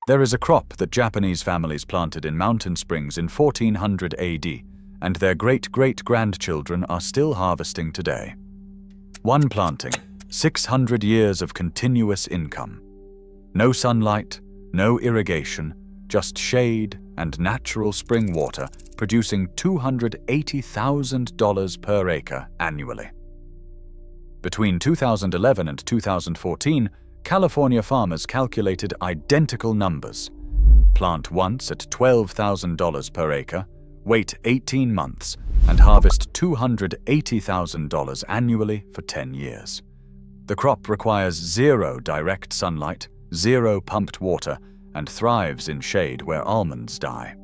There is a crop that Japanese families planted in mountain springs in 1400 AD, and their great-great-grandchildren are still harvesting today. One planting, 600 years of continuous income. No sunlight, no irrigation, just shade and natural spring water, producing $280,000 per acre annually. Between 2011 and 2014, California farmers calculated identical numbers. Plant once at $12,000 per acre, wait 18 months, and harvest $280,000 annually for 10 years. The crop requires zero direct sunlight, zero pumped water, and thrives in shade where almonds die.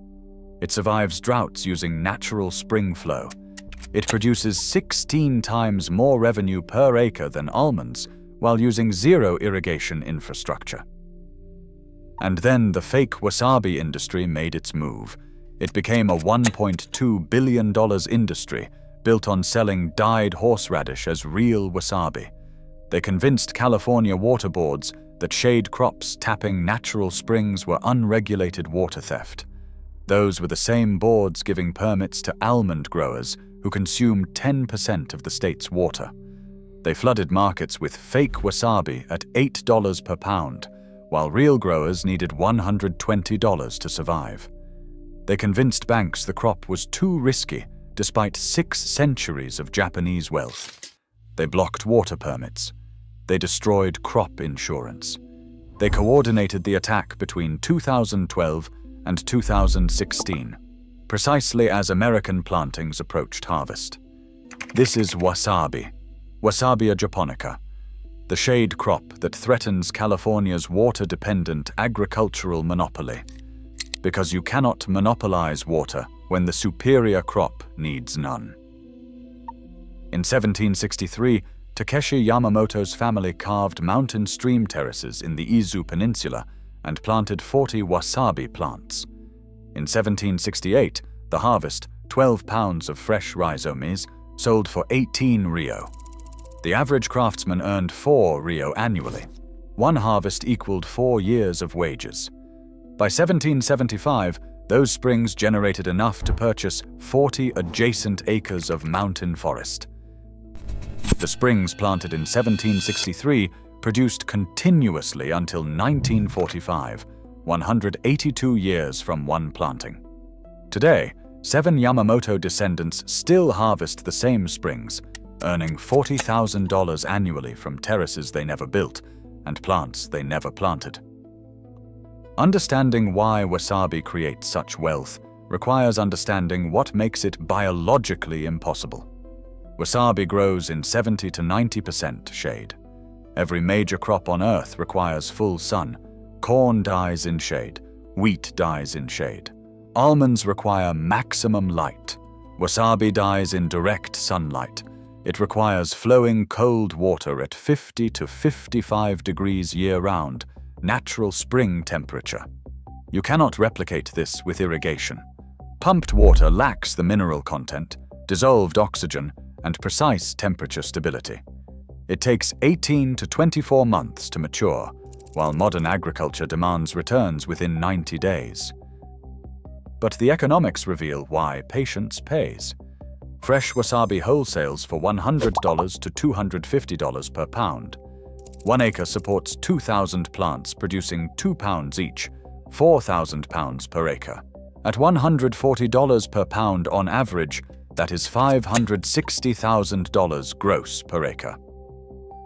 It survives droughts using natural spring flow. It produces 16 times more revenue per acre than almonds, while using zero irrigation infrastructure. And then the fake wasabi industry made its move. It became a $1.2 billion industry built on selling dyed horseradish as real wasabi. They convinced California water boards that shade crops tapping natural springs were unregulated water theft. Those were the same boards giving permits to almond growers who consume 10% of the state's water. They flooded markets with fake wasabi at $8 per pound, while real growers needed $120 to survive. They convinced banks the crop was too risky, despite 6 centuries of Japanese wealth. They blocked water permits. They destroyed crop insurance. They coordinated the attack between 2012 and 2016, precisely as American plantings approached harvest. This is wasabi, Wasabia japonica, the shade crop that threatens California's water-dependent agricultural monopoly. Because you cannot monopolize water when the superior crop needs none. In 1763, Takeshi Yamamoto's family carved mountain stream terraces in the Izu Peninsula and planted 40 wasabi plants. In 1768, the harvest, 12 pounds of fresh rhizomes, sold for 18 ryo. The average craftsman earned 4 ryo annually. One harvest equaled 4 years of wages. By 1775, those springs generated enough to purchase 40 adjacent acres of mountain forest. The springs planted in 1763 produced continuously until 1945, 182 years from one planting. Today, 7 Yamamoto descendants still harvest the same springs, earning $40,000 annually from terraces they never built and plants they never planted. Understanding why wasabi creates such wealth requires understanding what makes it biologically impossible. Wasabi grows in 70 to 90% shade. Every major crop on Earth requires full sun. Corn dies in shade. Wheat dies in shade. Almonds require maximum light. Wasabi dies in direct sunlight. It requires flowing cold water at 50 to 55 degrees year-round, natural spring temperature. You cannot replicate this with irrigation. Pumped water lacks the mineral content, dissolved oxygen, and precise temperature stability. It takes 18 to 24 months to mature, while modern agriculture demands returns within 90 days. But the economics reveal why patience pays. Fresh wasabi wholesales for $100 to $250 per pound. 1 acre supports 2,000 plants producing 2 pounds each, 4,000 pounds per acre. At $140 per pound on average, that is $560,000 gross per acre.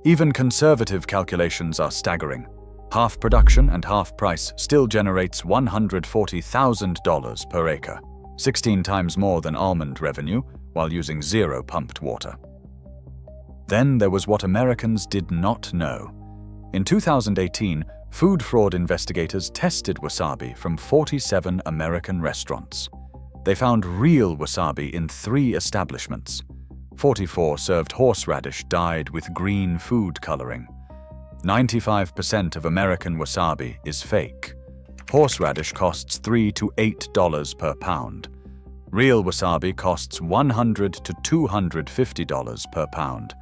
Even conservative calculations are staggering. Half production and half price still generates $140,000 per acre, 16 times more than almond revenue, while using zero pumped water. Then there was what Americans did not know. In 2018, food fraud investigators tested wasabi from 47 American restaurants. They found real wasabi in 3 establishments. 44 served horseradish dyed with green food coloring. 95% of American wasabi is fake. Horseradish costs $3 to $8 per pound. Real wasabi costs $100 to $250 per pound.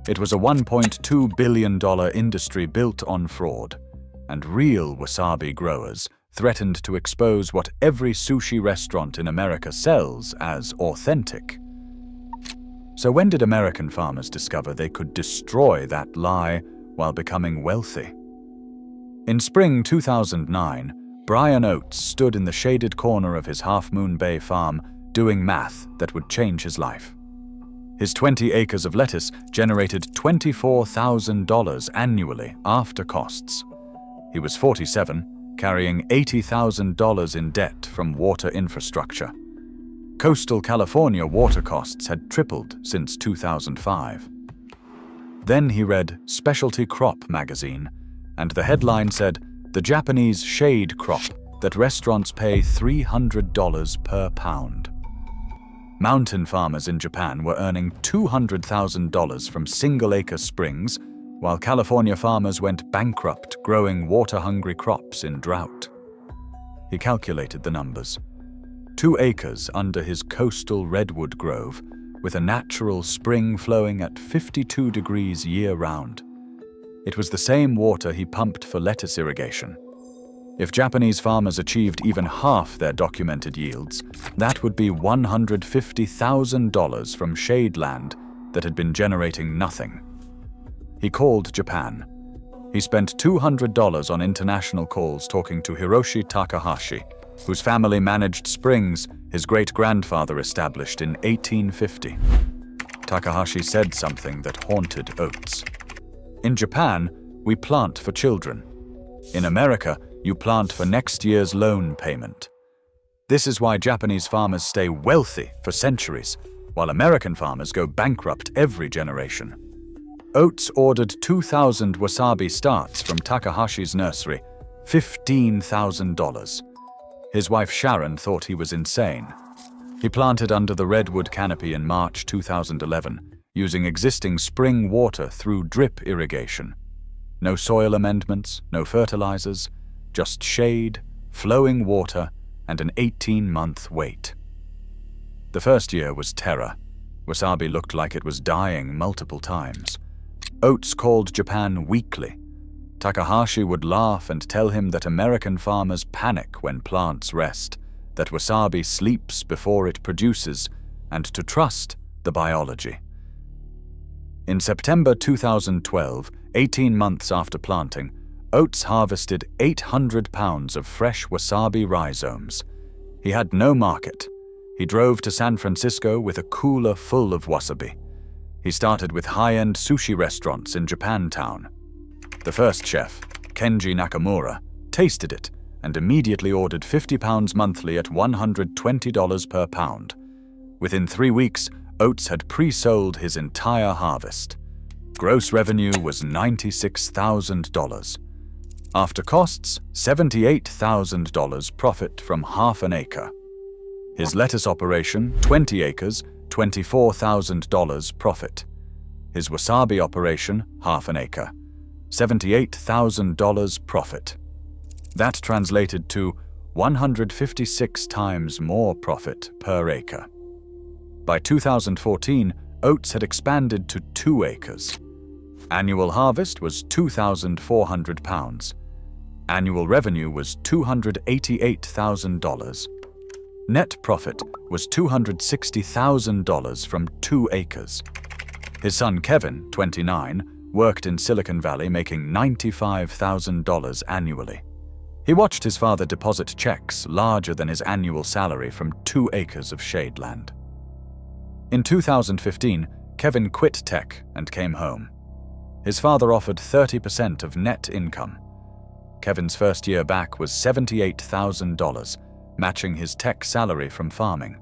It was a $1.2 billion industry built on fraud. and real wasabi growers threatened to expose what every sushi restaurant in America sells as authentic. So when did American farmers discover they could destroy that lie while becoming wealthy? In spring 2009, Brian Oates stood in the shaded corner of his Half Moon Bay farm doing math that would change his life. His 20 acres of lettuce generated $24,000 annually after costs. He was 47, carrying $80,000 in debt from water infrastructure. Coastal California water costs had tripled since 2005. Then he read Specialty Crop magazine, and the headline said, "The Japanese shade crop that restaurants pay $300 per pound." Mountain farmers in Japan were earning $200,000 from single-acre springs, while California farmers went bankrupt growing water-hungry crops in drought. He calculated the numbers. 2 acres under his coastal redwood grove, with a natural spring flowing at 52 degrees year-round. It was the same water he pumped for lettuce irrigation. If Japanese farmers achieved even half their documented yields, that would be $150,000 from shade land that had been generating nothing. He called Japan. He spent $200 on international calls talking to Hiroshi Takahashi, whose family managed springs his great-grandfather established in 1850. Takahashi said something that haunted Oates. "In Japan, we plant for children. In America, you plant for next year's loan payment. This is why Japanese farmers stay wealthy for centuries, while American farmers go bankrupt every generation." Oates ordered 2,000 wasabi starts from Takahashi's nursery, $15,000. His wife Sharon thought he was insane. He planted under the redwood canopy in March 2011, using existing spring water through drip irrigation. No soil amendments, no fertilizers, just shade, flowing water, and an 18-month wait. The first year was terror. Wasabi looked like it was dying multiple times. Oates called Japan weekly. Takahashi would laugh and tell him that American farmers panic when plants rest, that wasabi sleeps before it produces, and to trust the biology. In September 2012, 18 months after planting, Oates harvested 800 pounds of fresh wasabi rhizomes. He had no market. He drove to San Francisco with a cooler full of wasabi. He started with high-end sushi restaurants in Japantown. The first chef, Kenji Nakamura, tasted it and immediately ordered 50 pounds monthly at $120 per pound. Within 3 weeks, Oates had pre-sold his entire harvest. Gross revenue was $96,000. After costs, $78,000 profit from half an acre. His lettuce operation, 20 acres, $24,000 profit. His wasabi operation, half an acre, $78,000 profit. That translated to 156 times more profit per acre. By 2014, Oates had expanded to 2 acres. Annual harvest was 2,400 pounds. Annual revenue was $288,000. Net profit was $260,000 from 2 acres. His son Kevin, 29, worked in Silicon Valley making $95,000 annually. He watched his father deposit checks larger than his annual salary from 2 acres of shade land. In 2015, Kevin quit tech and came home. His father offered 30% of net income. Kevin's first year back was $78,000, matching his tech salary from farming.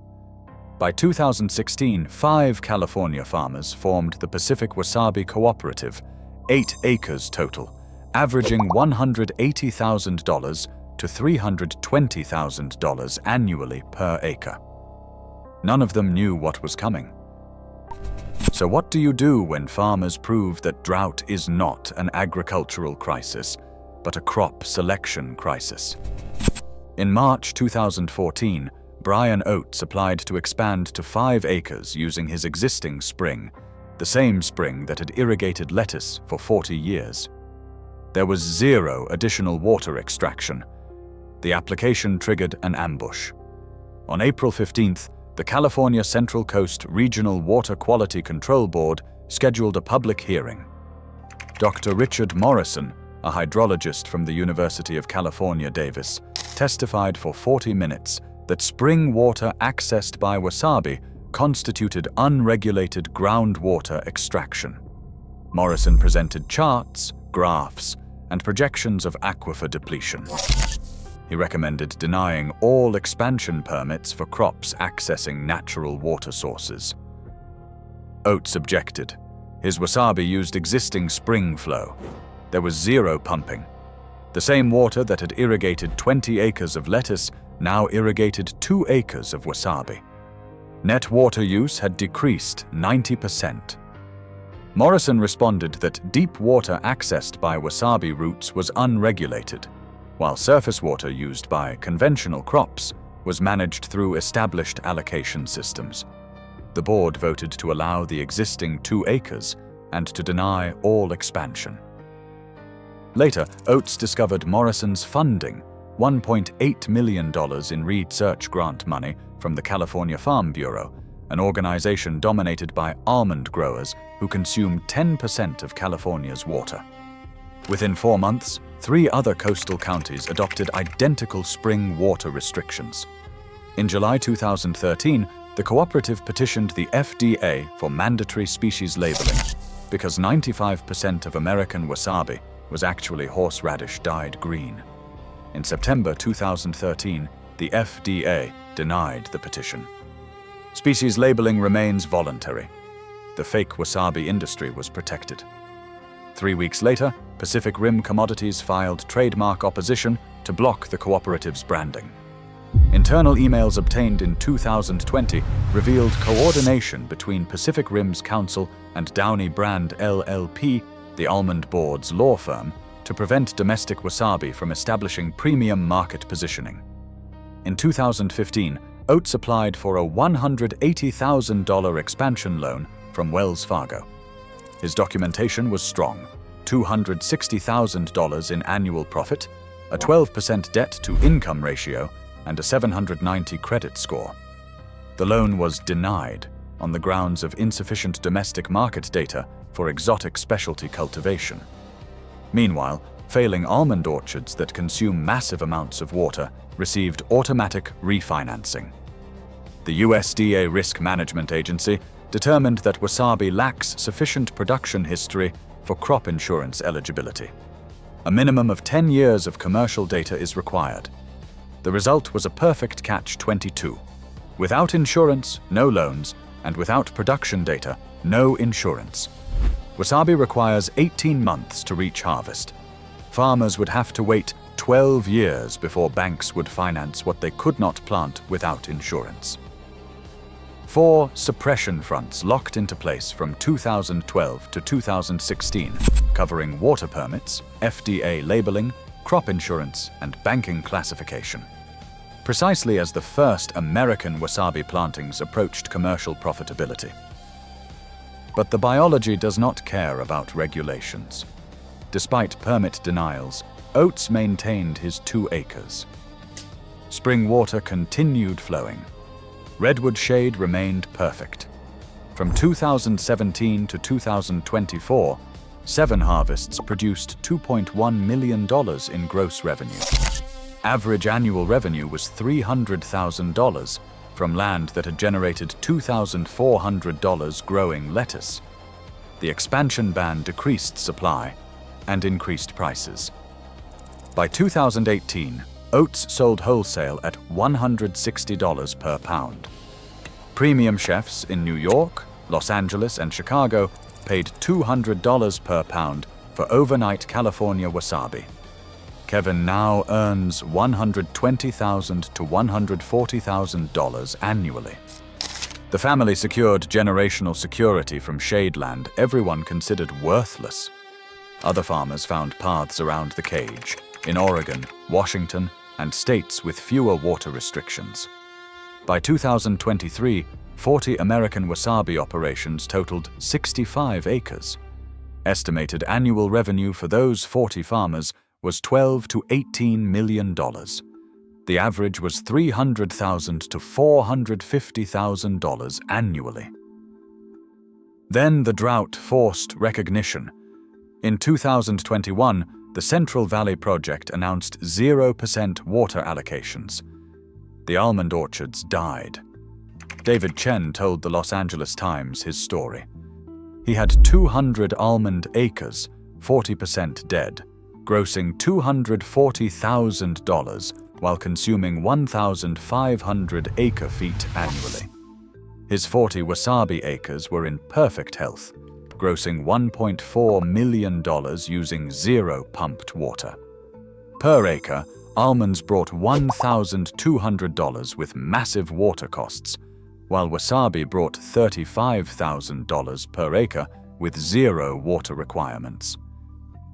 By 2016, 5 California farmers formed the Pacific Wasabi Cooperative, 8 acres total, averaging $180,000 to $320,000 annually per acre. None of them knew what was coming. So what do you do when farmers prove that drought is not an agricultural crisis, but a crop selection crisis? In March 2014, Brian Oates applied to expand to 5 acres using his existing spring, the same spring that had irrigated lettuce for 40 years. There was zero additional water extraction. The application triggered an ambush. On April 15th, the California Central Coast Regional Water Quality Control Board scheduled a public hearing. Dr. Richard Morrison, a hydrologist from the University of California, Davis, testified for 40 minutes that spring water accessed by Wasabi constituted unregulated groundwater extraction. Morrison presented charts, graphs, and projections of aquifer depletion. He recommended denying all expansion permits for crops accessing natural water sources. Oates objected. His Wasabi used existing spring flow. There was zero pumping. The same water that had irrigated 20 acres of lettuce now irrigated 2 acres of Wasabi. Net water use had decreased 90%. Morrison responded that deep water accessed by Wasabi roots was unregulated, while surface water used by conventional crops was managed through established allocation systems. The board voted to allow the existing 2 acres and to deny all expansion. Later, Oates discovered Morrison's funding, $1.8 million in research grant money from the California Farm Bureau, an organization dominated by almond growers who consume 10% of California's water. Within 4 months, 3 other coastal counties adopted identical spring water restrictions. In July 2013, the cooperative petitioned the FDA for mandatory species labeling because 95% of American wasabi was actually horseradish dyed green. In September 2013, the FDA denied the petition. Species labeling remains voluntary. The fake wasabi industry was protected. 3 weeks later, Pacific Rim Commodities filed trademark opposition to block the cooperative's branding. Internal emails obtained in 2020 revealed coordination between Pacific Rim's counsel and Downey Brand LLP, the Almond Board's law firm, to prevent domestic wasabi from establishing premium market positioning. In 2015, Oates applied for a $180,000 expansion loan from Wells Fargo. His documentation was strong: $260,000 in annual profit, a 12% debt-to-income ratio, and a 790 credit score. The loan was denied on the grounds of insufficient domestic market data for exotic specialty cultivation. Meanwhile, failing almond orchards that consume massive amounts of water received automatic refinancing. The USDA Risk Management Agency determined that wasabi lacks sufficient production history for crop insurance eligibility. A minimum of 10 years of commercial data is required. The result was a perfect catch-22. Without insurance, no loans, and without production data, no insurance. Wasabi requires 18 months to reach harvest. Farmers would have to wait 12 years before banks would finance what they could not plant without insurance. 4 suppression fronts locked into place from 2012 to 2016, covering water permits, FDA labeling, crop insurance, and banking classification. Precisely as the first American wasabi plantings approached commercial profitability. But the biology does not care about regulations. Despite permit denials, Oates maintained his 2 acres. Spring water continued flowing. Redwood shade remained perfect. From 2017 to 2024, 7 harvests produced $2.1 million in gross revenue. Average annual revenue was $300,000 from land that had generated $2,400 growing lettuce. The expansion ban decreased supply and increased prices. By 2018, oats sold wholesale at $160 per pound. Premium chefs in New York, Los Angeles, and Chicago paid $200 per pound for overnight California wasabi. Kevin now earns $120,000 to $140,000 annually. The family secured generational security from shade land everyone considered worthless. Other farmers found paths around the cage in Oregon, Washington, and states with fewer water restrictions. By 2023, 40 American wasabi operations totaled 65 acres. Estimated annual revenue for those 40 farmers was $12 to $18 million. The average was $300,000 to $450,000 annually. Then the drought forced recognition. In 2021, the Central Valley Project announced 0% water allocations. The almond orchards died. David Chen told the Los Angeles Times his story. He had 200 almond acres, 40% dead, grossing $240,000 while consuming 1,500 acre-feet annually. His 40 wasabi acres were in perfect health, grossing $1.4 million using zero pumped water. Per acre, almonds brought $1,200 with massive water costs, while wasabi brought $35,000 per acre with zero water requirements.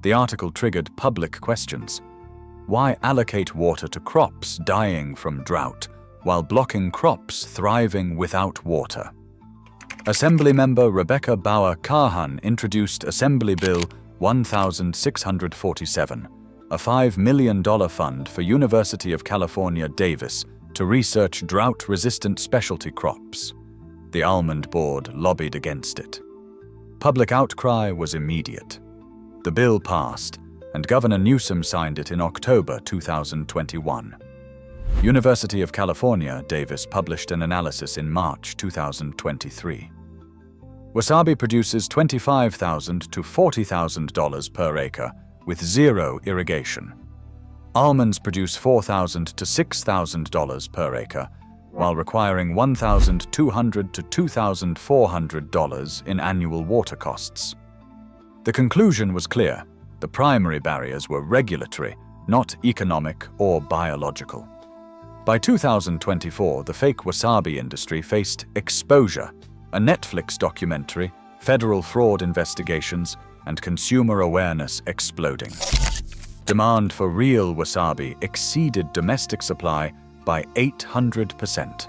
The article triggered public questions. Why allocate water to crops dying from drought while blocking crops thriving without water? Assemblymember Rebecca Bauer-Kahan introduced Assembly Bill 1647, a $5 million fund for University of California, Davis to research drought-resistant specialty crops. The Almond Board lobbied against it. Public outcry was immediate. The bill passed, and Governor Newsom signed it in October 2021. University of California, Davis published an analysis in March 2023. Wasabi produces $25,000 to $40,000 per acre with zero irrigation. Almonds produce $4,000 to $6,000 per acre, while requiring $1,200 to $2,400 in annual water costs. The conclusion was clear. The primary barriers were regulatory, not economic or biological. By 2024, the fake wasabi industry faced Exposure, a Netflix documentary, federal fraud investigations, and consumer awareness exploding. Demand for real wasabi exceeded domestic supply by 800%.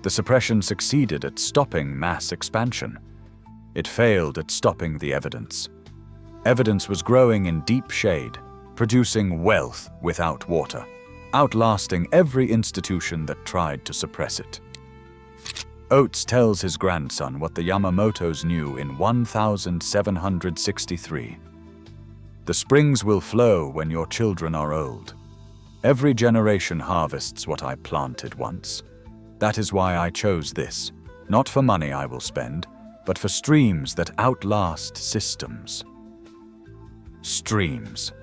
The suppression succeeded at stopping mass expansion. It failed at stopping the evidence. Evidence was growing in deep shade, producing wealth without water, outlasting every institution that tried to suppress it. Oates tells his grandson what the Yamamotos knew in 1763. The springs will flow when your children are old. Every generation harvests what I planted once. That is why I chose this. Not for money I will spend, but for streams that outlast systems. Streams.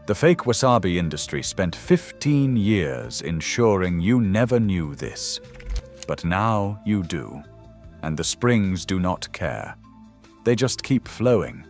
The fake wasabi industry spent 15 years ensuring you never knew this. But now you do. And the springs do not care. They just keep flowing.